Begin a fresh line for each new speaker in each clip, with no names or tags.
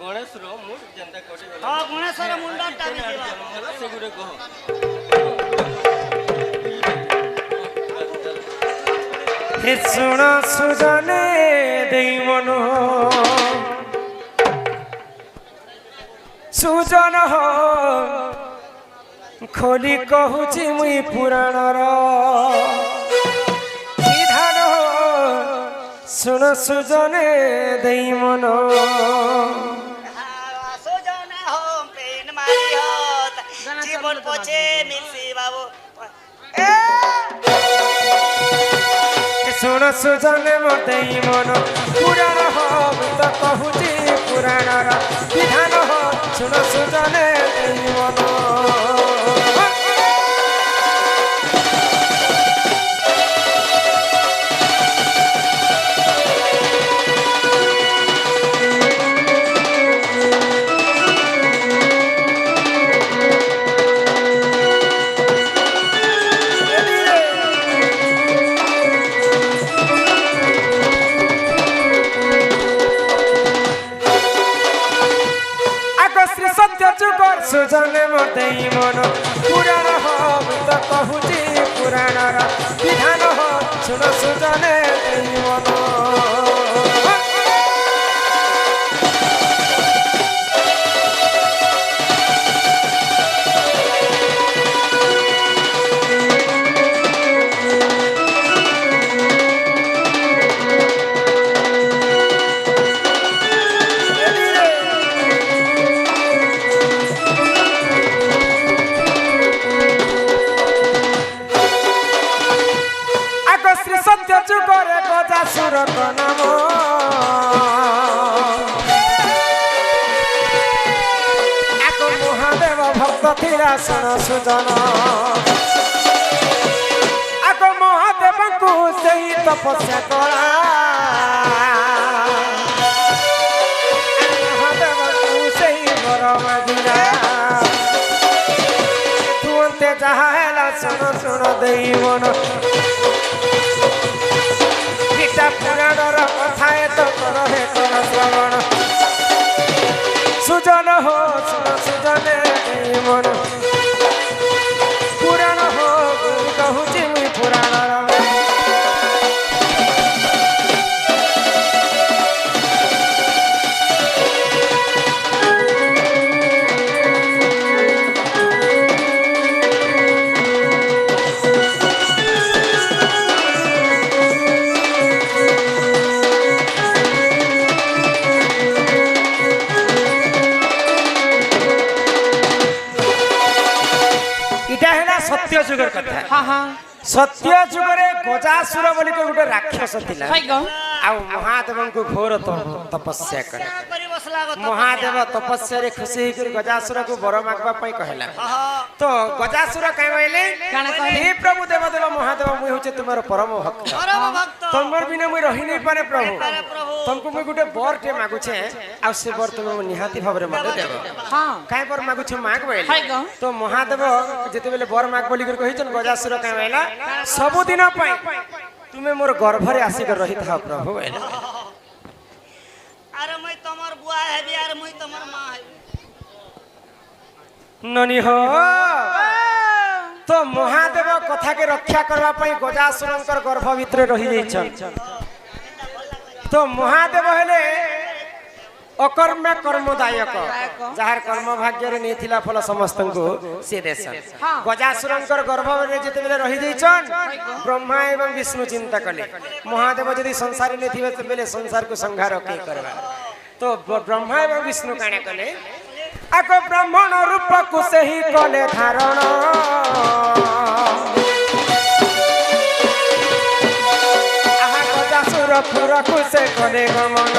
ଗଣେଶର ମୁଣ୍ଡ ଯେନ୍ତା କଟି ଗଲା
ହଁ ଗଣେଶର ମୁଣ୍ଡଟା ଦେଇଦେବା
ସେଗୁଡେ କହ
হে শুণ সুজনে দেই মন সুজন খোলি কহুছি মুই পুরাণর বিধান শুণ সুজনে দেই মন
সুজনে হোম প্রেম মারি হত জীবন পছে মিলছি বাবু
শুণ সুজনে দেই মন পুরাণ আমি তো কহুছি পুরাণর বিধান শুণ সুজনে দেই মন সুজনে দেই মন পুরাণ আমি তো কহুছি পুরাণর বিধান শুণ সুজনে দেই মন যুগরে গজাসুর নাম এক মহাদেব ভক্ত থিলা শুণ সুজন এক মহাদেবଙ୍କୁ সেই তপস্যা করা মহাদেবଙ୍କୁ সেই বর মাগিলা তুন্তে যাহা হেলা শুণ শুণ দেই মন পুরাণর কথা এত কর হে কর শ্রবণ সুজন হো শুণ সুজনে দেই মন পুরাণ হো কহুছি মুই পুরাণর सत्य जुगर कथा
हाँ हाँ
सत्य जुगरे गजासुर बोली गोटे राक्षस थिला आ महादेव को घोर तपस्या करे महादेव तपस्या रे खुशी कर गजासुर को वर मागबा पई कहला तो गजासुर कह कहले हे प्रभु देवदेव महादेव मुई होचे तुम्हार परम भक्त तुमर बिना मुई रहि नहीं पारे प्रभु तुमको मुई गोटे बर टे मागु छे आ से बर तुम निहाती भाबरे मते देव
हाँ
काय बर मागु छ माग बोले तो महादेव जते बेले बर माग बोली कर कहिचन गजासुर कह कहला सब दिन पई तुम्हें मोर गर्भ रे आसी कर रही था प्रभु बोले
अरे मैं तमर बुआ हेबी अरे मैं तमर मां हेबी
ननी हो तो महादेव कथा के रक्षा करबा पई गजासुरंकर गर्भ भितर रही जाइछन तो महादेव हेले अकर्म कर्मदायक जहार कर्म भाग्य रे नेथिला फल समस्त को से देसन गजासुरंकर गर्भ रे जते बेले रही जाइछन ब्रह्मा एवं विष्णु चिंता कले महादेव यदि संसार ने थिबे त बेले संसार को संहार के करबा तो ब्रह्मा एवं विष्णु काने कले आक ब्राह्मण रूप को से ही कले धारण आहा गजासुर पुरा को से कले गमन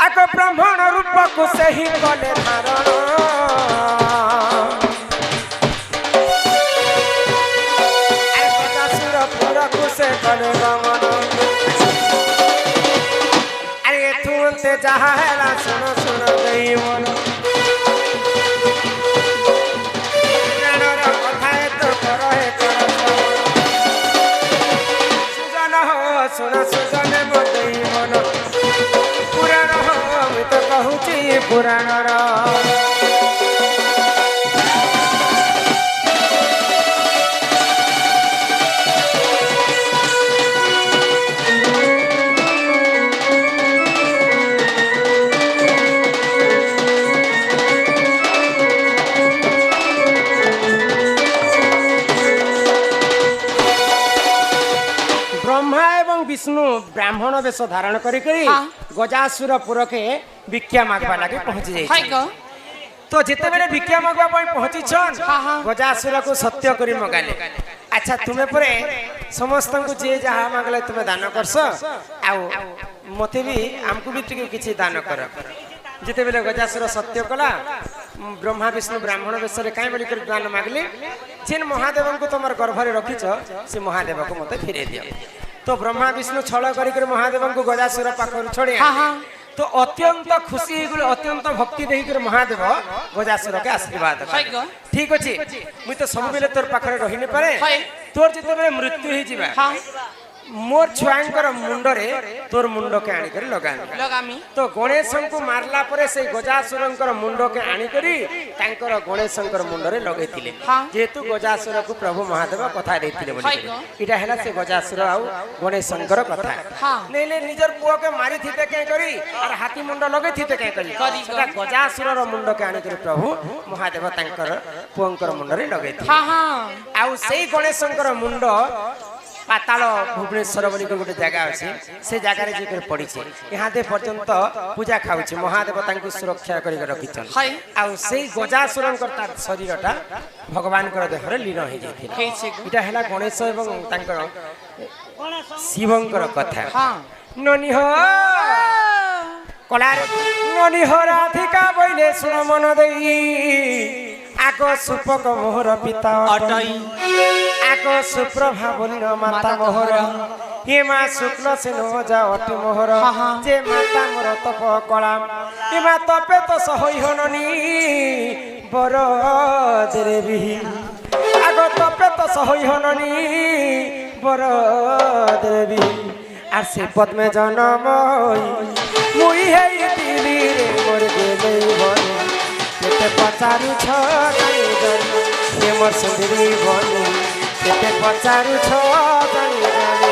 आक ब्राह्मण रूप को से ही कले धारण गजासुर पुरा को से कले गमन अरे तुंते जहा हेला सुन सुन देई मन प्राणर कथा तो कर हे कर सुजन हो सुन सुजन देई मन କହୁଛି ପୁରାଣର। ब्रह्मा एवं विष्णु ब्राह्मण वेश धारण करी गजासुर पुर के भिक्षा मागवा लगे पहुंची जाइछन।
हाय को
तो जिते बेले भिक्षा मागवा पई पहुंची छन गजासुर को सत्य करी मगाले। अच्छा तुम्हें परे समस्त को जे जहा मागले तुम्हें दान करस आ मते भी हमको भी टिके किछि दान कर। जिते बेले गजासुर सत्य कला ब्रह्मा विष्णु ब्राह्मण वेश रे काई बोली कर दान मागले जेन महादेव को तुम गर्भ रे रखिछ से महादेव को मते फिरे दियो। तो ब्रह्मा विष्णु छल करी महादेव को गजासुर पाखर छोड़े तो अत्यंत खुशी अत्यंत भक्ति देकर महादेव गजासुर के आशीर्वाद ठीक अच्छे मुई तो सब बेले तोर पाखरे रही नहीं पारे तोर जिते बेले मृत्यु ही जीवा मोर छुआंकर मुंडरे तोर मुंड के आनी कर लगामी तो गणेश को मारला परे से गजासुरंकर मुंड के आनी करी तांकर गणेशंकर मुंडरे लगेतिले जेतु गजासुर को प्रभु महादेव कथा देतिले बोली इटा हैला से गजासुर आ गणेशंकर कथा नेले निजर पुओ के मारी थिते के करी और हाथी मुंड लगे थिते के करी सेटा गजासुर रो मुंड के आनी करी प्रभु महादेव तांकर पुओंकर मुंडरे लगेतिले आ सेई गणेशंकर मुंड पाताल भुवनेश्वर बोली गोटे जगह अच्छे से जगह जे पड़ी यहाँ पर्यंत पूजा खाऊँ महादेव तांको सुरक्षा करके रखिछन आ से गजासुर शरीरटा भगवान देहरे लीन हो जाता है गणेश एवं शिवंकर कथा ननी हो कलार ननी हो राधिका बोले सुन मन दई आग सुपक मोहर पिता अटई आग सुप्रभा बोलिन माता मोहर हे माँ शुक्ल से नजा अति मोहर जे माता मोर तप कला हे माँ तपे तो सही हननी बर देवी आग तपे तो सही हननी बर देवी আর সে পদ্মে জনমই মুই হেই দিলি রে মোর গেলে বনে কেতে পচারু ছড়াই জানি হে মোর সুন্দরী বনে কেতে পচারু ছড়াই জানি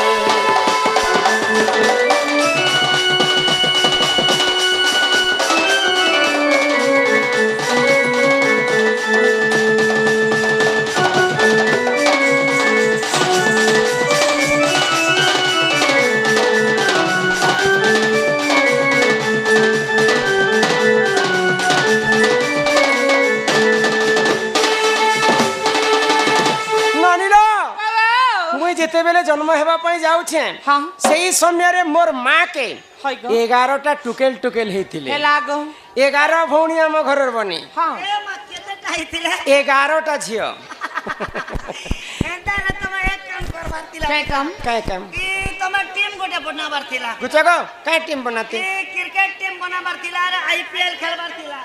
जेते बेले जन्म हेबा पई जाउछे सही समय रे मोर मां के 11टा टुकेल टुकेल हेतिले लागो 11 भौणी हम घरर बनी हां ए मां केतेटा हेतिले 11टा झियो एंता न तम एक काम करबार तिला काय काम की तम टीम गोटे बनाबार थिला गुचगो काय टीम बनाते ए क्रिकेट टीम बनाबार थिला रे आईपीएल खेलबार थिला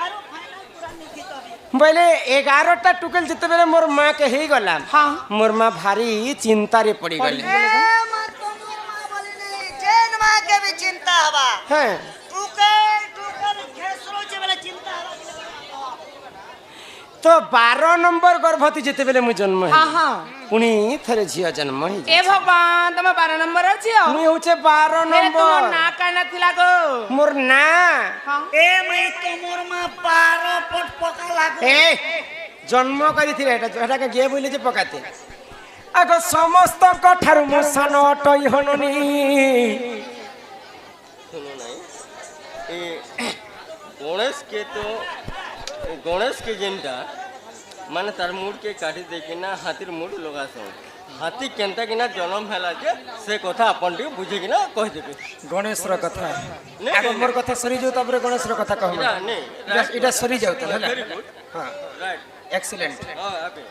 आरो फाइनल पूरा निखित बोले 11टा टुकेल जिते बेले मोर मां के हे गला मोर मां भारी चिंता रे पड़ी गले जेन मां के भी चिंता हवा हैं टुकेल खेसरो जे बेले चिंता हवा तो 12 नंबर गर्भवती जिते बेले मु जन्म है पुनी थरे झिया जन्म है ए भगवान तम 12 नंबर छियो मु होचे 12 नंबर तोर ना काना थिला गो मोर ना ए मई तो मोर मां 12 पट पका लागो ए जन्म करी थिले एटा के गे बोले जे पकाते आगो समस्त कठारु मुसान अटई हननी
सुनो नहीं ए गणेश के जेनटा माने तार मुड़ के काटी दे कि ना हाथीर मुड़ लगा सो हाथी केनता कि ना जन्म हैला जे से कथा अपन टी बुझे कि ना कह देबे
गणेश रो कथा आगो मोर कथा सरी जो तबरे गणेश रो कथा कहम
नहीं
इटा सरी जाउ त
वेरी गुड
हां
राइट
एक्सीलेंट
हां ओके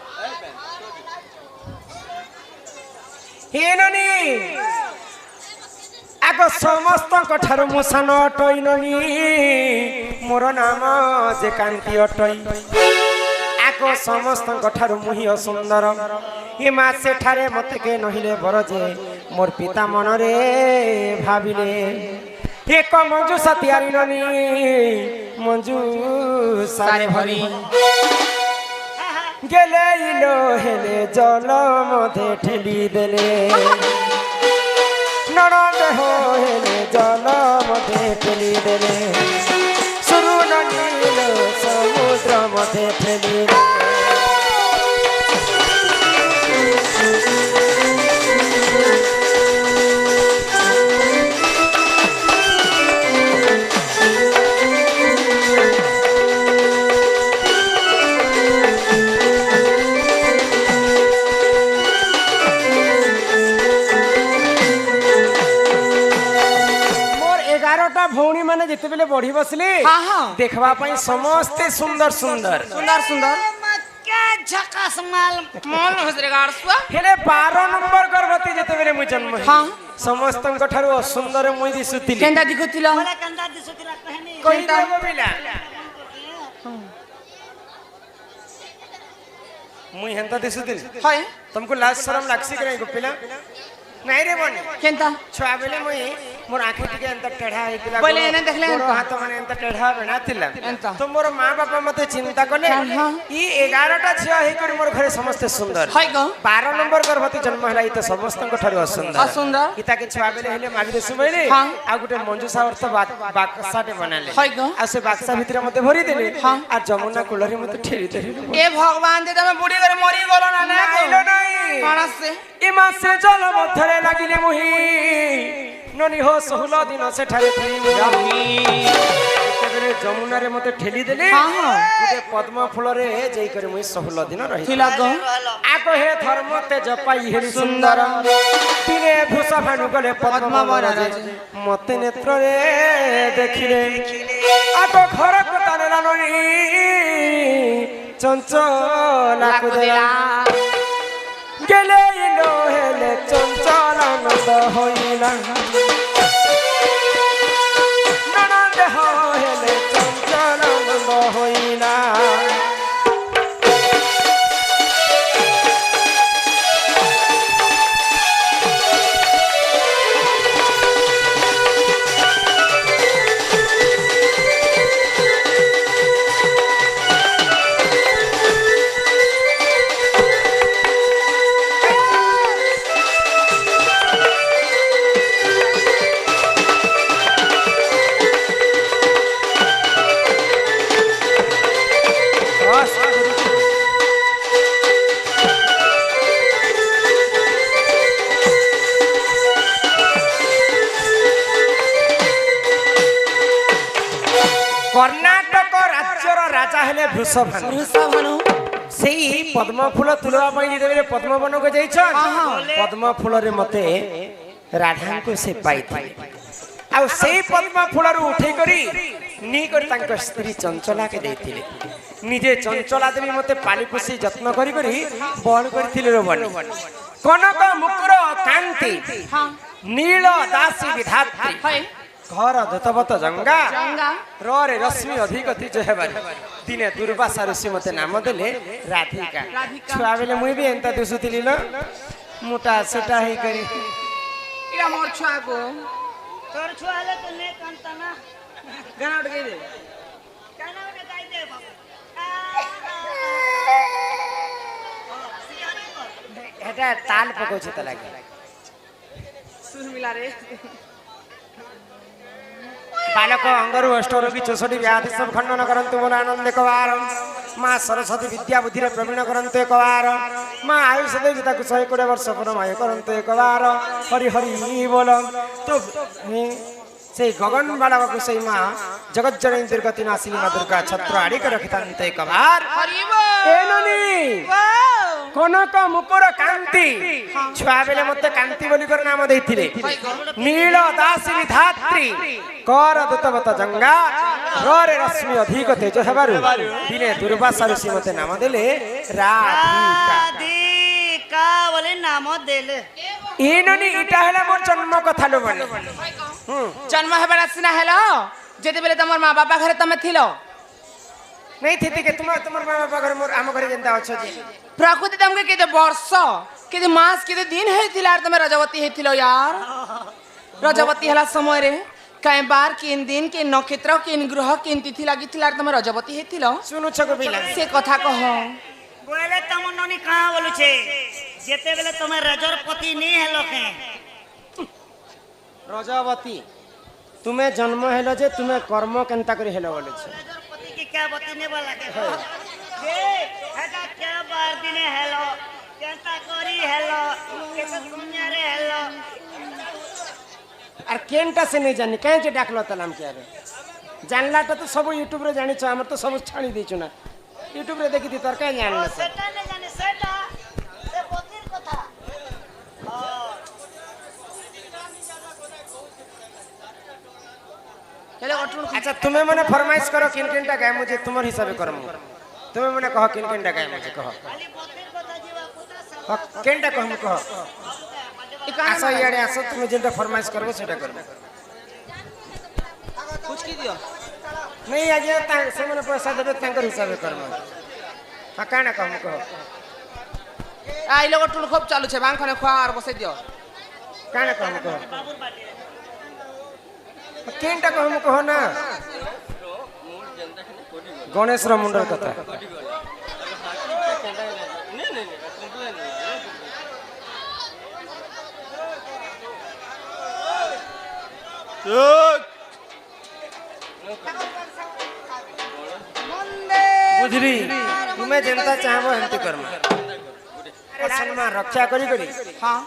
हे ननी आगो समस्त कठारु मुसान अटई ननी मोर नाम जे कांति अटई आगो समस्त कठारु मुहि सुंदर हे मा सेठारे मते के नहिले बर जे मोर पिता मन रे भाबिले ଏକ ମଞ୍ଜୁସା ତିଆରି ନନି ମଞ୍ଜୁ ସାରେ ଭରି গেলে ইলো হেলে জল মধ্যে ঠেলি দেলে নরদেহ হেলে জল মধ্যে ঠেলি দেলে শুরু নীল সমুদ্র মধ্যে ঠেলি দেলে ভৌণী মানে যেতবেলে বড়ি বসলে দেখবা পাই সমস্তে সুন্দর সুন্দর
সুন্দর সুন্দর
क्या झकास माल
মন হসরে গাড়সবা
হেলে 12 নম্বর গর্ভবতী যেতবেলে মুই জন্ম হই
হ্যাঁ
সমস্তଙ୍କ ଠାରୁ ଅସୁନ୍ଦର মুই দিସୁଥିଲି
কেনটা দিখুতিল
बोले कंदा दिसुतिला कहनी
কই দেব বিলা মুই হেন্তা দিସୁଥିଲି
হয়
तुमको लाज शरम लागसी कि नहीं गोपिला नहीं रे बनी
কেনটা
छुआ बेले मुई मोर आंखी टिके अंत टेढ़ा हेतिला
बोले एने देखले
गोड़
एंता।
हाथ माने अंत टेढ़ा बना थिला
एंता।
तो मोर मां बापा मते चिंता कले
हाँ।
ई 11टा छिया हे कर मोर घरे समस्त सुंदर
হয় গো
12 नंबर गर्भवती जन्म हला ई तो समस्तଙ୍କ ठाରୁ असुंदर
असुंदर
इता के छुआ बेले हेले मागी देसु बेले
हाँ।
आ गुटे मंजूसा अर्थ बाक्साटे बनाले
হয় গো
आ से बाक्सा भीतर मते भरी देले
हाँ।
आ जमुना कुलरी मते ठेली देले
এ ভগবান যে তুমি বুড়ি করে মরি গলো না না
নাইলো নাই
মানসে
ଏ ମାସେ ଜଳ ମଧ୍ୟରେ ଲାଗିଲେ ମୁହିଁ ନନି ହୋ 16 ଦିନ ସେଠାରେ ଥିଲି ଯେତେବେଳେ ଯମୁନାରେ ମତେ ଠେଲି ଦେଲେ
ହଁ, ହଁ।
ଗୋଟେ ପଦ୍ମ ଫୁଲରେ ଯାଇକରି ମୁଇଁ 16 ଦିନ ରହିଲି
ଥିଲା গো
ଆଗ ହେ ଧର୍ମ ତେଜ ପାଇ ହେଲି ସୁନ୍ଦର ଦିନେ ଭୂଷା ଭାନୁ ଗଲେ ପଦ୍ମ ବନରେ ମତେ ନେତ୍ରରେ ଦେଖିଲେ ଆଗ ଘରକୁ ତାନେଲା ନନି ଚଞ୍ଚଲାକୁ ଦେଲା গেলে ইলো হেলে চঞ্চল আনন্দ হইলা নানা দেহ হেলে চঞ্চল আনন্দ হইলা কর্ণাটক রাজ্যর রাজা হেলে বৃষভানু
বৃষভানু
সেই পদ্ম ফুল তুলবা পাই যেতেবেলে পদ্মবনকে যাইছন
আহা।
পদ্ম ফুলরে মতে রাধাଙ୍କୁ ସେ ପାଇଥିଲେ ଆଉ ସେଇ ପଦ୍ମ ଫୁଲରୁ ଉଠେଇ କରି ନି କରି ତାଙ୍କ ସ୍ତ୍ରୀ ଚଞ୍ଚଳାକେ ଦେଇଥିଲେ ନିଜେ ଚଞ୍ଚଳା ଦେବୀ ମତେ ପାଲି ପୋଷି ଯତ୍ନ କରି କରି ବହନ କରିଥିଲେ ରେ ବନି କନକ ମୁକୁର କାନ୍ତି
হ্যাঁ
ନୀଳ ଦାସୀ ବିଧାତ୍ରୀ
হয়
ଘର ଦତବତ ଜଙ୍ଗା
জঙ্গা
ରରେ ରଶ୍ମି ଅଧିକ ତେଜ ହେବାରେ ଦିନେ ଦୁର୍ବାସା ଋଷି ମତେ ନାମ ଦେଲେ ରାଧିକା
ରାଧିକା।
ଛୁଆ ବେଲେ ମୁଇଁ ବି ଏନ୍ତା ଦିଶୁଥିଲି ଲ ମୋଟା ସେଟା ହେଇ କରି
এরা মোর ছুয়া গো
तोर छुआ ले तो ने कंता ना
গানা উঠে গই দে
कहना उठे गाई दे बाबू सियानी कर
এটা তাল পকাউছে তা লাগে
সুর মিলা রে
बालक अंगरु अष्टरोगी 64 व्याधि सब खंडन करंतु मन आनंद एकवार मां सरस्वती विद्या बुद्धि रे प्रवीण करंतु एकवार मां आयुष देवी ताकु 120 वर्ष परमाय करंतु एकवार हरि हरि बोल तो से गगन बालक को से मां जगत जननी दुर्गति नासिनी मां दुर्गा छत्र आड़ी के रखितांत एकवार
হরিব
ए ननी कनक मुकुर कांति छुआ बेले मते कांति बोली कर नाम देइथिले नील दासी विधात्री कर दूतवत जंगा रे रश्मि अधिक तेज हेबारु दिने दुर्वासा ऋषि मते नाम देले राधिका
राधिका बोले नाम देले
ए ननी इटा हला मोर जन्म कथा लो बने
জন্ম হেবার আসিনা হেলো যেতেবেলে তোমার মা বাবা ঘরে তুমি থিলো
नहीं थी के तुम तुमर मां बाबा घर मोर आम घरे जेंता अछो जे
প্রকৃতি তোমাকে কেতে বর্ষ কেতে মাস কেতে দিন হইছিল আর তুমি রজবতী হইছিল यार রজবতী হেলা সময় রে କାଇଁ ବାର କିନ ଦିନ କିନ ନକ୍ଷତ୍ର କିନ ଗ୍ରହ କିନ ତିଥି ଲାଗିଥିଲା ତମେ ରଜବତୀ ହେଇଥିଲ
শুনুছ গো পিলা
ସେ କଥା କହ
बोले तुम ननी कहाँ बोलू छे जेते बेले तुम रजर पति नहीं हेलो के
রজবতী তুমি জন্ম হেলো যে তুমি কর্ম কেনতা করে হেলো বলেছ
रजर पति की क्या बती ने वाला के ये हेगा क्या बार दिने हेलो केंता करी हेलो केते दुनिया रे हेलो
আর কেনটা সে নেই জানি কাই যে ডাকলো তালাম কে আরে জানলাটা তো সব ইউটিউব রে জানিছ আমার তো সব ছাড়ি দিছু না ইউটিউব রে দেখি দি তোর কাই জানলা
सेटा ने जाने सेटा से पतिर कथा
ହେଲେ ଅଟୁଣ
আচ্ছা তুমি মনে ফরমাইশ করো কিন কিনটা গায় মুঝে তোমার হিসাবে করম তুমি মনে কহ কিন কিনটা গায় মুঝে কহ
खाली पतिर कथा जीवा पुता सब
কেনটা কহ কহ
ଏ କାଣା
আসো ইয়াড়ে আসো তুমি যেটা ফরমাইশ করবো সেটা করবে
ফুচকি দিଅ
नहीं आज से मैंने पैसा देवे तांकर हिसाब करम हाँ काना कह कह
ଆଇଲେ ଅଟୁଣ ଖୁବ ଚାଲୁଛେ ବାଙ୍କ ଖନେ ଖୁଆ ଆର ବସେଇ ଦିଅ
काना कह कह
बाबूर बाटे
केनटा कह ना
मूड जनता के कोडी गल
गणेश रो मुंडर कथा
कोडी गल हाथी के केंता नहीं नहीं नहीं कंप्लेन नहीं
बुझरी तुम्हें जनता चाहबो हंती करमा सन्मान रक्षा करी करी
ହଁ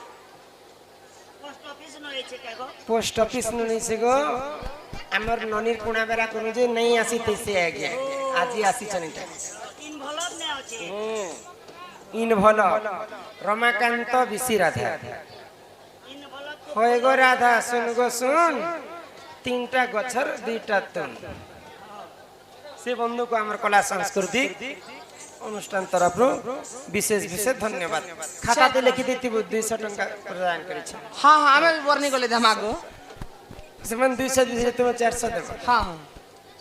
पोस्ट ऑफिस न होई छे केगो
पोस्ट ऑफिस नु नहीं से गो हमर ननीर कुणा बेरा करू जे नहीं आसी तैसे आ गया आज ही आसी चनिता
तीन भलर ने होचे
इन भल रमाकांत बिसी राधा
तीन भलर
होय गो राधा सुन गो सुन तीनटा गछर दुईटा तुन से बंधु को आमर कला संस्कृति अनुष्ठान तरफ विशेष विशेष धन्यवाद खाता पे लिखि देती 200 टंका प्रदान करी छै
ହଁ ହଁ ଆମେ ବର୍ଣ୍ଣି ଗଲେ ଧମାଗो
सेमन 200 दिसे तुम 400 देब
ହଁ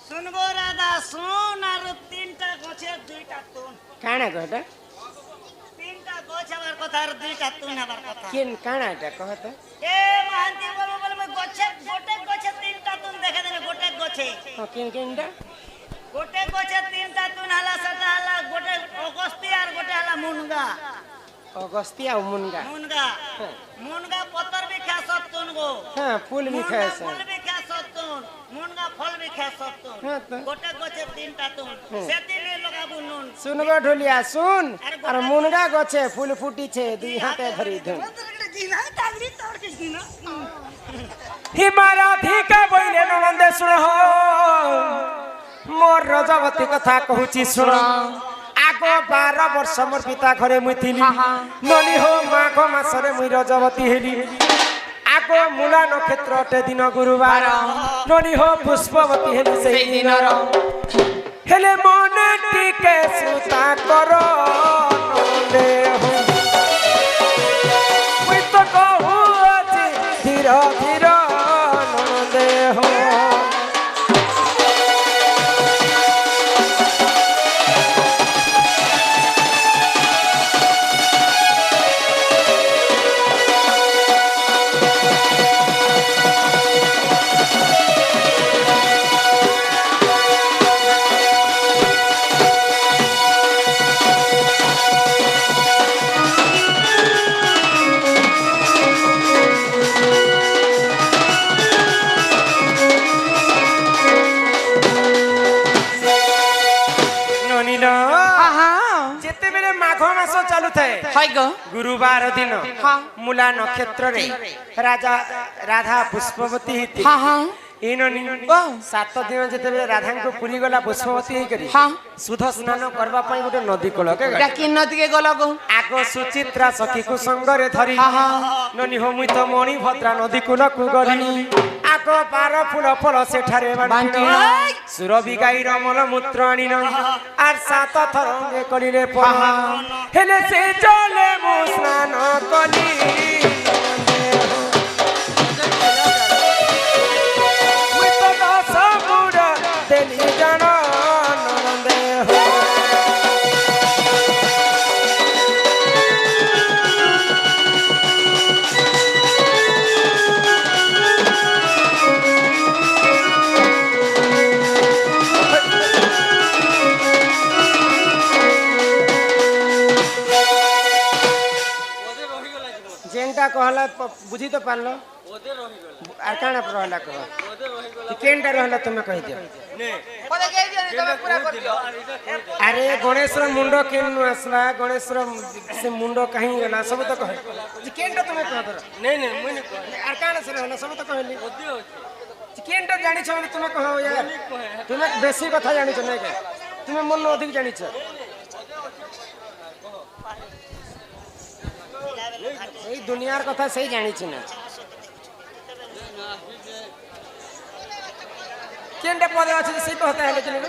सुन गो राधा सुन आरो तीनटा गछे दुईटा तुन
काना कहता
तीनटा गछ हमार कथा आरो दुईटा तुन हमार कथा
केन काना एटा कहता
ए महांती बोलो बोलो मैं गछे गोटे गछे तीनटा तुन देखा देबे गोटे गछे
केन केनटा
गोटे गछे तीनटा तुन हला सटा हला गोटे अगस्ती आर गोटे हला मुनगा
अगस्तिया मुनगा
मुनगा मुनगा पत्तर भी खा सकतुन गो
हां फूल भी खाए से
फल भी खा सकतुन मुनगा फल भी खा सकतुन
हाँ तो।
गोटे गछे तीनटा तुन से दिन लगाबु नुन
सुन गो ढोलिया सुन और मुनगा गछे फूल फूटी छे दुई हाथे धरी धुन हिमाराधी का बोले नंदे सुन हो मोर रजवती कथा कहूची सुन आगो 12 वर्ष मोर पिता घरे मुई थिली ननी हो माघ मासरे मुई रजवती हेली आगो मूला नक्षत्र अटे दिन गुरुवार ननी हो पुष्पवती हेली सेई दिनर हेले मने टिके सुता करो नंदे हो मुई तो कहू अछि धीर धीर नंदे हो যেতেবেলে মাঘ মাস চালু থাকে
হয় গো
গুরুবার দিন
হ্যাঁ।
মূলা নক্ষত্রে রাজা রাধা পুষ্পবতী হইতি
ହଁ ହଁ
ইননি
ও
7 দিন যেতেবেলে রাধাঙ্কু পুরী গলা পুষ্পবতী হই করি
হ্যাঁ
সুধ স্নান করবা পাই গোটে নদী কূলকে গলা
ডাকি নদীকে গল গো
আগ সুচিত্রা সখীকু সঙ্গরে ধরি
হ্যাঁ, হ্যাঁ।
ননি হমুই তো মণি ভদ্রা নদী কূলকু গলি আগ 12 ফুল ফল সেঠারে বান্টিন সুরবি গাইর মল মূত্র আনিন আর 7 থরঙ্গে কলিরে পহা হেলে সে জলে মু স্নান কলি মুই তো দশ মুড় দেলি জান নন্দে হো बुझी तो पारलो
ওদে রহিগলা
আর কাଣା রহলা কহ
ওদে রহিগলা
কেনটা রহলা তুমি কই দিও
নে
পদে কে দিও তুমি পুরা
কেনটা
কর দিও
আর এটা কই দে
আরে গণেশর মুন্ড কেন আসলা গণেশর সে মুন্ড কাহি গলা সব তো কহে যে কেনটা তুমি কহ ধর
নে নে মুই নে কই
আর কাଣା সে রহলা সব তো কহিলি
ওদে হচ্ছে
যে কেনটা জানিছ মানে তুমি কহ यार
কই
তুমি বেশি কথা জানিছ না কে তুমি মন অধিক জানিছ এই দুনিয়ার কথা সেই জানিছ না কেনটা পদে আছে সেই কথা হেলে চলে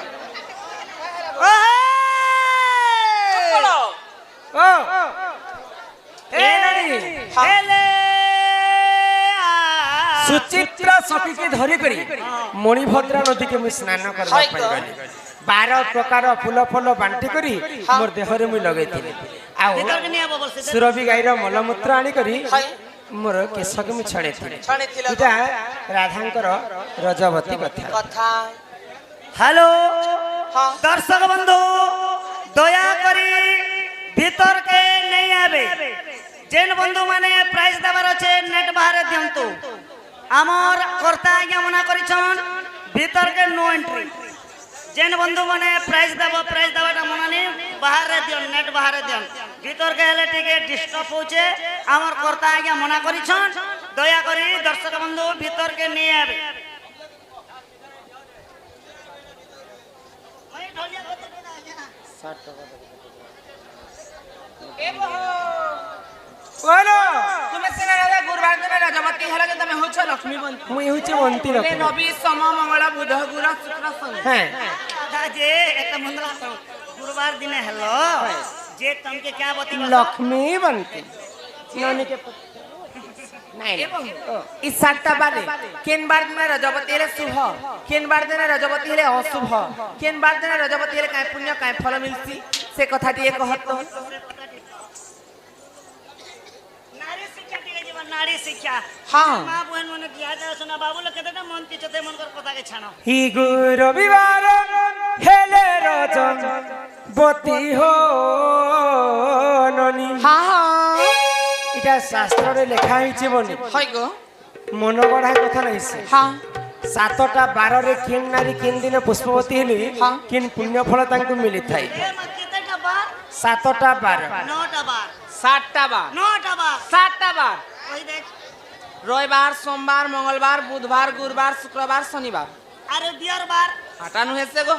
বলো
ও এ নানি
হেলে
सुचित्रा सखी के धरी करी मणिभद्रा नदी के मुई स्नान करबा
हाय
पाई
गो।
गली 12 प्रकार फूल फल बांटी करी मोर देहरे मुई लगैथिली आ
ভিতর কে নিয়ে বলছে
सुरभि गाईर मलमूत्र आनी करी
हाय
मोर केशक मुई छड़ेथिली
छाणीथिल
इटा राधांकर रजवती कथा
কথা
হ্যালো
हां
দর্শক বন্ধু দয়া করি ভিতর কে নেই আবে যেন বন্ধু মানে প্রাইজ দেবার আছে নেট বাহারে দিয়ন্তু আমার কর্তা আজ্ঞা মনা করিছন ভিতর কে নো এন্ট্রি যেন বন্ধু মানে প্রাইজ দেবাটা মনে নি বাহারে দিয়ন নেট বাহারে দিয়ন ভিতর কে হেলে টিকে ডিস্টার্ব হচ্ছে আমার কর্তা আজ্ঞা মনা করিছন দয়া করি দর্শক বন্ধু ভিতর কে নিয়ে আবে
এ বহ
बोलो
তুমি সিনা রাজা গুরবার দিনে রাজমতি হলে যে তুমি হচ্ছ লক্ষ্মীবন্ত
मुई हुचे वंती
লে
लक्ष्मी
নবী সম মঙ্গল বুধ গুর শুক্র শনি
हैं
যে একটা মন্দির গুরুবার দিনে হ্যালো যে তোমাকে क्या বতি
लक्ष्मी बनती नानी के नहीं
এবং এই সাতটা বারে কেনবার দিনে রজবতী হলে শুভ কেনবার দিনে রজবতী হলে অশুভ কেনবার দিনে রজবতী হলে কায় পুণ্য কায় ফল মিলছি সে কথাটি কহত
নারী শিক্ষা ঠিক আছে নারী শিক্ষা
হ্যাঁ
মা বোন মনে কি আজ শোনা বাবু লোক কেতে মন কি চতে মন কর কথাকে ছানো
হি রবিবার হেলে রজ বতী হো ননি
হ্যাঁ হ্যাঁ
এটা শাস্ত্রে লেখা হয়েছে বনি
হয় গো
মন গড়া কথা নাইছে
হ্যাঁ
7টা 12 রে কিন নারী কিন দিনে পুষ্পবতী হেলি
হ্যাঁ।
কিন পুণ্য ফল তাଙ୍କୁ মিলি থাই
এ মা কেতেটা বার
7টা 12
9টা বার
সাতটা বার
9টা বার
সাতটা বার
ওই দেখ
রবিবার সোমবার মঙ্গলবার বুধবার গুরুবার শুক্রবার শনিবার
আরে দিয়ার বার
হাঁটানো হয়েছে গো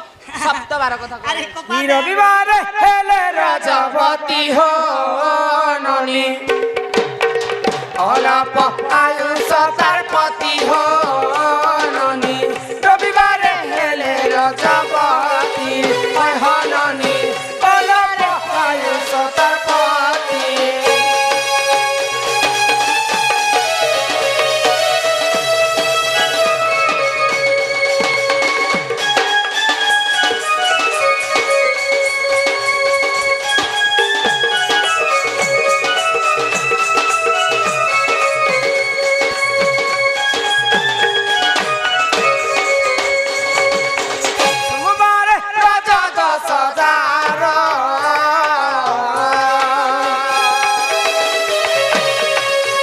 সপ্তাহবার কথা
আরে
কই।
হি
কপালে
রবিবার হেলে রজবতী হো ননি অলপ আয়ুষ তার পতি হো ননি রবিবার হেলে রজবতী হো ননি অলপ আয়ুষ তার পতি সোমবার রাজা দশ হাজার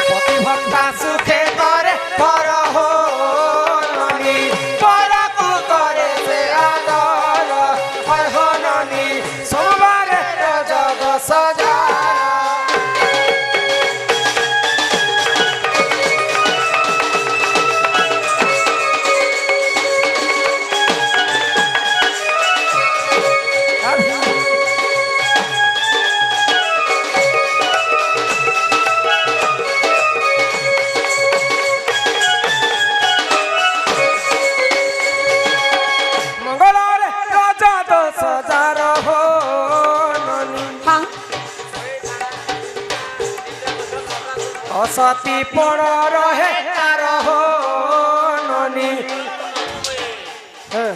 প্রতিভক্তা সুখে করে পর হো ননি পরকু করে সে আদর হয় হো ননি সোমবার রাজা দশ হাজার মঙ্গলবার রাজা দশ হাজার হো ননি
হ্যাঁ
অসতি পণ রহে তার হো ননি হ্যাঁ।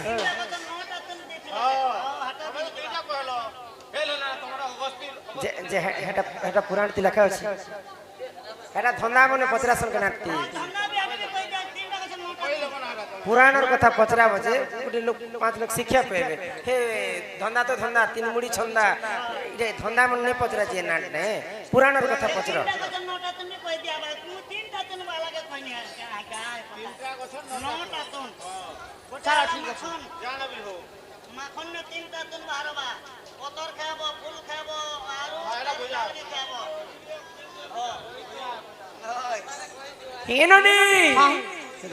যে হেটা হেটা পুরাণ তি লেখা আছে হেটা ধন্দা মনে পচরাসন কেনাতি
ধন্না বি আমি কই দে 3টা কাছে 9টা
পুরাণর কথা পচরা বজে গোটে লোক 5 লোক শিক্ষা পাইবে হে ধন্দা তো ধন্দা তিন মুড়ি ছন্দা এটা ধন্দা মনে পচরা যে নাট নে পুরাণর কথা পচরা
3টা কাছে 9টা তুমি কই দিয়া ভাই তুমি নটা তুন
চলো ঠিক আছে
মাখন নে তিনটা তুন বাহারবা পতর খাইব ফুল খাইব আরু চাউলি খাইব
এননি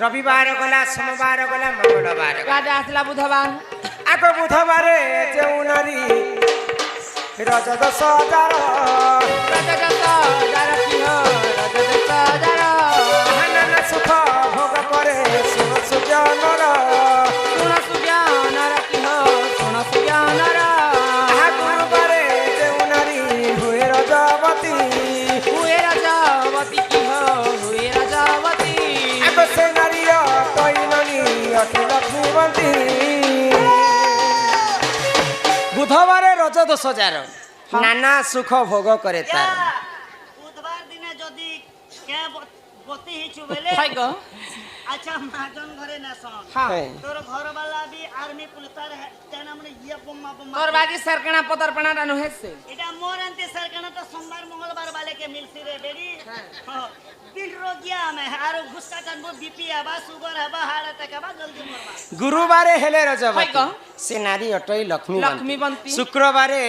রবিবার গলা সোমবার গলা মঙ্গলবার গলা
কাজে আসলা বুধবার
আগ বুধবারে যেউ নারী রজত সজার নানা সুখ ভোগ করে শুণ সুজনর আহা গুরুবারে যেউ নারী হুয়ে রজবতী আগ সে নারী তৈননি অতি লক্ষ্মীবন্তী বুধবারে রজত সজার নানা সুখ ভোগ করে তার
বুধবার দিনে যদি কে বতি হিচু বেলে আচ্ছা মাজন ঘরে না শোন
হ্যাঁ।
তোর ঘর বালা বি আর্মি পুলিশ তার তেনা মানে ইয়া বোমা বোমা
তোর বাকি সরকনা পতরপনা রানু হেছে
এটা মোর আনতে সরকানা তো সোমবার মঙ্গলবার বালে কে মিলছি রে বেরি দিল রোগিয়া মে আর ঘুসকা টানবো বিপি আবা সুগার আবা হাড় আটাক আবা জলদি মরবা
গুরুবারে হেলে
হয়
রজবতী
ক?
সে নারী অটই লক্ষ্মীবন্তী
লক্ষ্মীবন্তী।
শুক্রবারে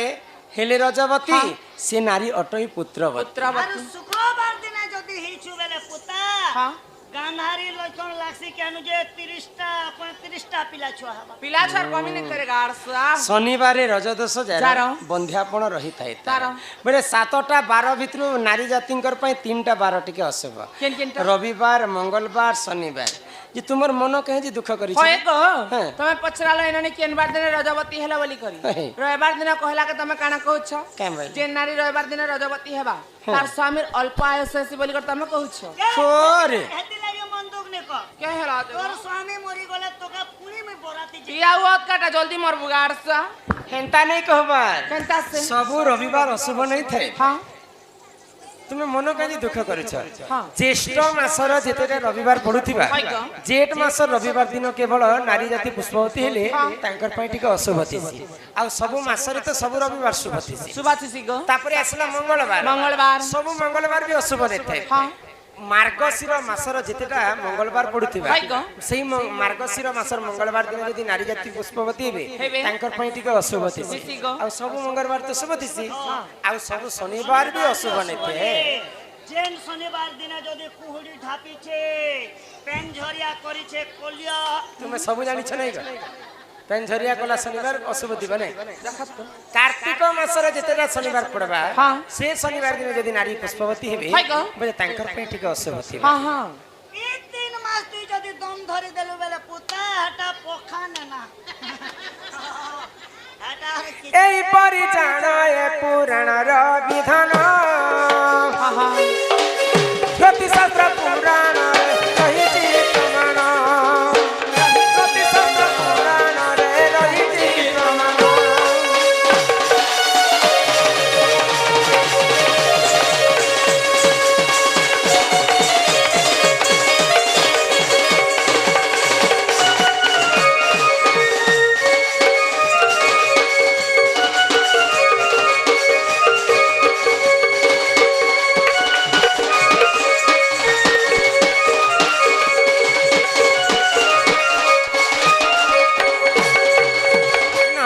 হেলে রজবতী
হ্যাঁ।
সে নারী অটই পুত্রবতী
আর
পুত্রবতী
শুক্রবার দিনে যদি হিচু বেলে পুতা
হ্যাঁ।
গান্ধারী লক্ষণ লাগছি কেন যে 30টা 35টা পিলা ছুয়া হবা
পিলা ছর কমিনে করে গাড়সা
শনিবারে রজদোষ
যার।
যার বন্ধ্যাপণ রহিଥାଏ
তার।
বেলে 7টা 12 ভিতରୁ নারী জাତିଙ୍କର ପାଇଁ 3ଟା 12 ଟିକେ ଅଶୁଭ
କେନ୍-କେନ୍ଟା?
ରବିବାର ମଙ୍ଗଳବାର ଶନିବାର ଯେ ତୁମର ମନ କାହିଁ ଯେ ଦୁଃଖ କରିଛି
হয় গো
হ্যাঁ।
তুমি পছরালো এননি কেনবার দিনে রজবতী হেলা বলি করি
হ্যাঁ।
রবিবার দিনে কহিলা কে তুমি কানা কହୁছ
কেন বলি?
যে নারী রবিবার দিনে রজবতী হেবা তার স্বামীর অল্প আয়ুষ আছে বলি করে তুমি কହୁছ
কোরে
হেতি লাগি মন দুঃখ নে কর
কে হেলা
তোর স্বামী মরি গলে তোকে পুরি মে বরাতি যে
পিয়া ওত কাটা জলদি মরবু গাড়সা
হেନ୍ତା ନେଇ କହିବାର
কেনতা সে
ସବୁ ରବିବାର ଅଶୁଭ ନେଇ ଥାଏ
হ্যাঁ
ତୁମେ ମନ କାହିଁ ଦୁଃଖ କରିଛ
ହଁ।
ଜ୍ୟେଷ୍ଠ ମାସର ଯେତେଟା ରବିବାର ପଡୁଥିବା
হয় গো
ଜେଠ ମାସ ରବିବାର ଦିନ କେବଳ ନାରୀ ଜାତି ପୁଷ୍ପବତୀ ହେଲେ ତାଙ୍କର ପାଇଁ ଟିକେ ଅଶୁଭ ଥିସି ଆଉ ସବୁ ମାସରେ ତ ସବୁ ରବିବାର ଶୁଭ ଥିସି
সুবাচিসি গো
ତାପରେ ଆସିଲା ମଙ୍ଗଳବାର
মঙ্গলবার
ସବୁ ମଙ୍ଗଳବାର ବି ଅଶୁଭ ଦେଇଥାଏ
হ্যাঁ
ମାର୍ଗଶିର ମାସର ଯେତେଟା ମଙ୍ଗଳବାର ପଡୁଥିବା
হয় গো
ସେଇ ମାର୍ଗଶିର ମାସର ମଙ୍ଗଳବାର ଦିନ ଯଦି ନାରୀ ଜାତି ପୁଷ୍ପବତୀ ହେବେ
ହେବେ।
ତାଙ୍କର ପାଇଁ ଟିକେ ଅଶୁଭ ଥିସି
ଥିସି ଗো।
ଆଉ ସବୁ ମଙ୍ଗଳବାର ତ ଶୁଭ ଥିସି ଆଉ ସବୁ ଶନିବାର ବି ଅଶୁଭ ନେଇଥାଏ
যেন শনিবার দিনে যদি কুহুড়ি ঢাপিছে পেন ঝরিয়া করিছে কলিয়া
ତୁମେ ସବୁ ଜାଣିଛ ନାଇଁ পেনঝরিয়া কলা শনিবার অশুভ দিব নাই কার্তিক মাসরে যেতেটা শনিবার পড়বা
হ্যাঁ।
সে শনিবার দিনে যদি নারী পুষ্পবতী হেবে
হয় গো।
বলে তাঙ্কর পে ঠিক অশুভ থিব
হ্যাঁ হ্যাঁ
এই 3 মাস তুই যদি দম ধরি দেলু বেলে পুতা হাটা পোখা না হাটা আর কি
এই পরিজান এ পুরাণর বিধান
হ্যাঁ হ্যাঁ
জ্যোতিষাস্ত্র পুরাণ রহিছি প্রমাণ জ্যোতিষাস্ত্র পুরাণ রহিছি প্রমাণ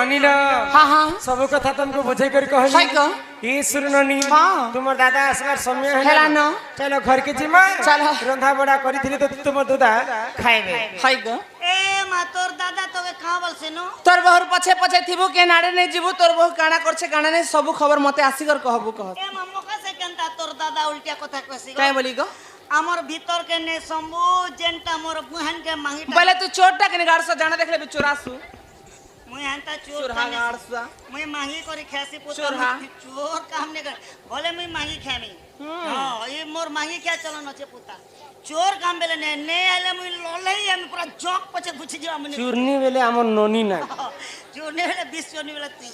অনিল
হ্যাঁ হ্যাঁ
सब कथा तुमको बुझाई कर कहली
है को?
ई सुरननी
हाँ।
तुमर दादा असबार समय
हेला न।
चलो घर के जिमा
चलो।
रंधा बड़ा करिथिली तो तुम दादा खाइबे
হয় গো
এ মা তোর দাদা তোকে কাঁ বলছে নো
তোর বহুর পছে পছে থিবু কে নাড়ে নেই যাবু তোর বহু কাଣା করছে কাଣା নেই সবু খবর মতে আসিকর কহবু কহ
এ মা মকাছে কেনতা তোর দাদা উল্টা কথা কইছি
কাই বলি গো
আমার ভিতর কে নে সম্বু যেনটা মোর গুহান কে মাহিটা
বলে তুই চোরটা কেন গাড়ছ জানা দেখলে বি চোরাসু
মুই হানতা চোর
চোর
কানে
গাড়ছ
মুই মাহি করে খাসি পুতা
চোর হা।
চোর কাম নে করে বলে মুই মাহি খামি হ্যাঁ এই মোর মাহি খা চলন আছে পুতা চোর কাম বেলে নে নে আলে মুই ললেই আমি পুরা জক পছে গুছি যাও আমি
चूरनी बेले हमर नोनी ना
চোর নে বেলে 20 চোর নে বেলে তুই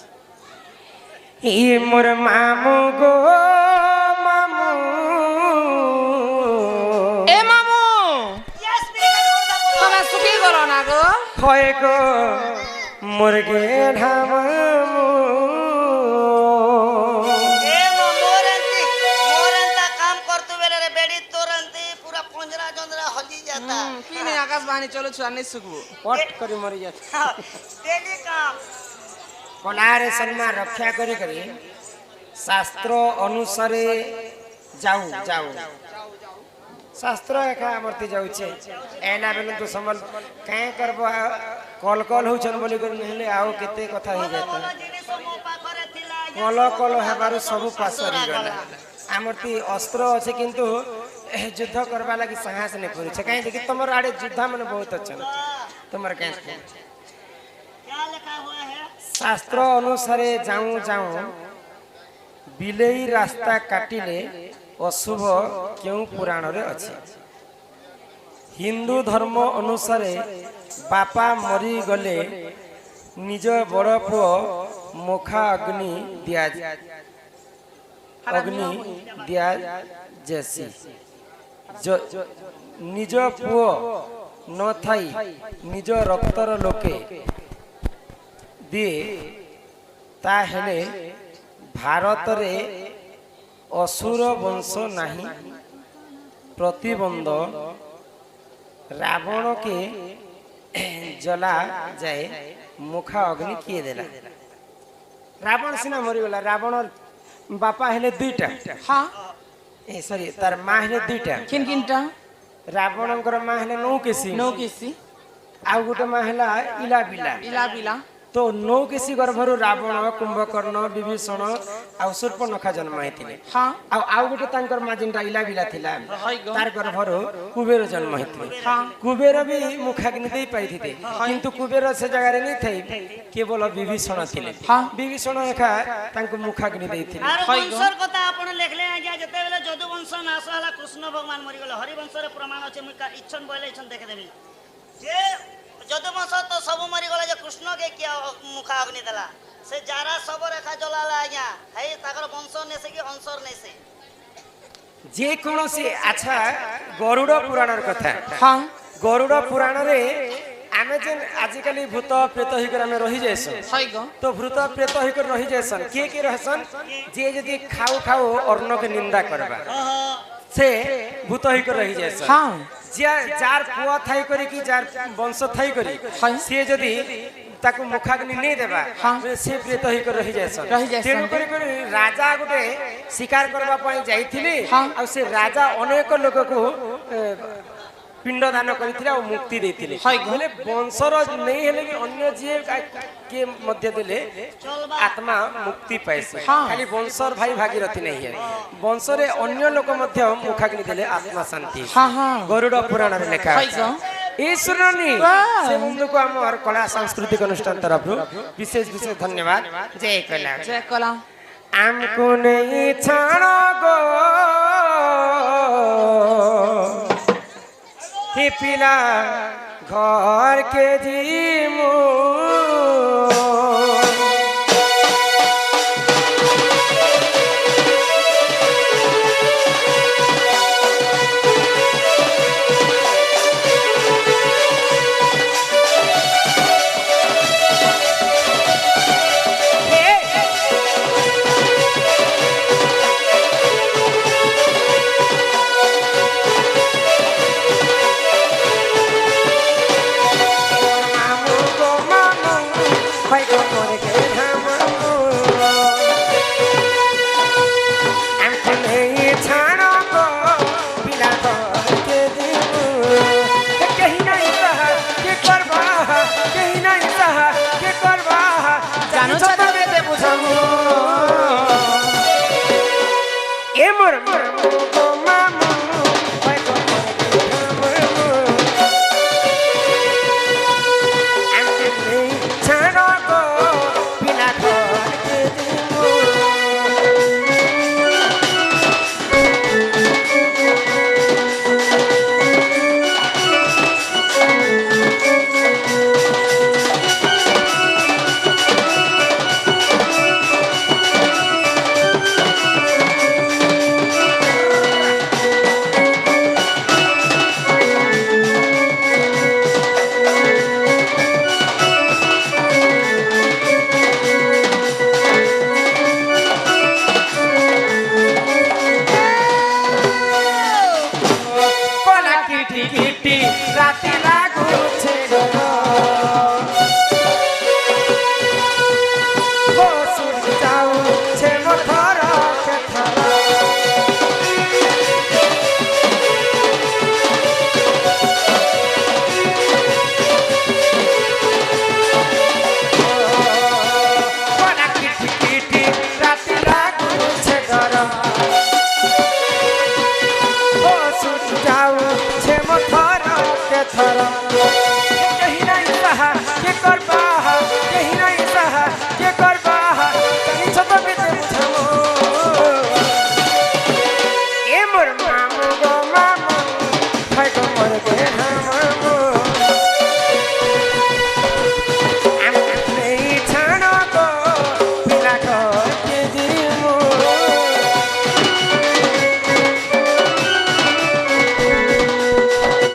ई मोर मामू गो मामू
এ মামু
यस मेरे मुर्दा बोलो
তোমার সুখী গলো না গো
होय गो मुर्गे ढामू
ए मो मोरंता काम करतु बेले रे बेडी तोरंती पूरा पंजरा जंदरा हली जाता
কি নে আগা আকাশবাণী চলো ছুয়া নেই শুকবো
পট করে মরি যাচ্ছে
ডেলি কাম
কলারে সন্মান রক্ষা করে করে শাস্ত্র অনুসারে যাও যাও শাস্ତ୍ର ଏକା ଆମର୍ତି ଯାଉଛେ ଏନା ବେଲେ ତ ସମଲ କାଇଁ କରବ କଲ କଲ ହଉଛନ୍ ବୋଲି କରି ନହେଲେ ଆଉ କେତେ କଥା ହେଇଯାତା
ଜିନିଷ ମୋ ପାଖରେ ଥିଲା
କଲ କଲ ହେବାରୁ ସବୁ ପାସ ହେଇଗଲା ଆମର୍ତି ଅସ୍ତ୍ର ଅଛି କିନ୍ତୁ ଯୁଦ୍ଧ କରବା ଲାଗି ସାହସ ନେଇ କରୁଛେ କାଇଁ ଦେଖି ତମର ଆଡେ ଯୁଦ୍ଧ ମାନେ ବହୁତ ଅଛନ୍ ତମର କାଇଁ
क्या लिखा हुआ है
शास्त्र अनुसारे जाऊं जाऊं बिलेई रास्ता काटिले अशुभ क्यों पुराण रे अछि हिंदू धर्म अनुसारे बापा मरी गले निज बड़ पुओ मुखा अग्नि दिया जैसी निज पुओ न थाई निज रक्तर लोके दिए ता हेले भारत रे असुर वंश नहीं प्रतिबंध रावण के जला जाए मुखा अग्नि किए देला रावण सिना मरीगला रावण बापा हेले दुईटा
हाँ
ए सॉरी तार माँ हेले दुईटा
किन किनटा
रावणଙ୍କର माँ हेले नौ केसी
नौ किसी
आउ गोटे माँ हेला इला बिला
इला बिला
तो नौ केसी गर्भरु रावण कुंभकर्ण विभीषण आउ शूर्पणखा जन्म हेतिले
हाँ
आउ गोटे तांकर माँ जिनटा इला बिला थिला
हाय गो
तार गर्भरु कुबेर जन्म हेतिले
हाँ
कुबेर भी मुखाग्नि देई पाइथिते किंतु कुबेर से जगह रे नहीं थई केवल विभीषण थिले
हाँ
विभीषण एका तांको मुखाग्नि देइथिले
आरो
हाय गो।
वंशर কথা आपण लेखले आज्ञा जते बेले यदु वंश नाश होला कृष्ण भगवान मरि गेले हरि वंशरे प्रमाण अछि मुई इच्छन बोले इच्छन देखे देबी जे यदु वंश तो सब मरि गेला जे कृष्ण के किया मुखा अग्नि देला से जारा सब रेखा जलाला आज्ञा है ताकर वंश ने से कि अंशर ने से
जे कोनोसी अच्छा गरुड़ पुराणर कथा
हाँ
गरुड़ पुराण रे आमे जेन आजिकली भूत प्रेत हिकर आमे रही जायसन
हाय गो
तो भूत प्रेत हिकर रही जायसन के रहसन जे यदि खाऊ खाऊ अर्ण के निंदा करबा से भूत हिकर रही जायसन
हाँ
जार पुआ थाई करी कि जार वंश थाई करी से यदि ताको मुखाग्नि नहीं देबा से प्रेत हिकर रही जायसन तेणु करी करी राजा गोटे शिकार करबा पई जाईथिले आ से राजा अनेक लोक को पिंडदान करथिले और मुक्ति देथिले बोले वंशर नहीं हेले कि अन्य जे के मध्य देले आत्मा मुक्ति पाइसे खाली वंशर भाई भागीरथी नहीं है वंशरे अन्य लोक मध्य मुखाग्नि देले आत्मा शांति
हाँ हाँ
गरुड़ पुराण रे लिखा
हाय गो
ए सुननी से बंधु को हमर कला सांस्कृतिक अनुष्ठान तरफ विशेष विशेष धन्यवाद जय कला
जय कला
हमको नहीं छाड़ो गो हे पिला घर के जीमो मोर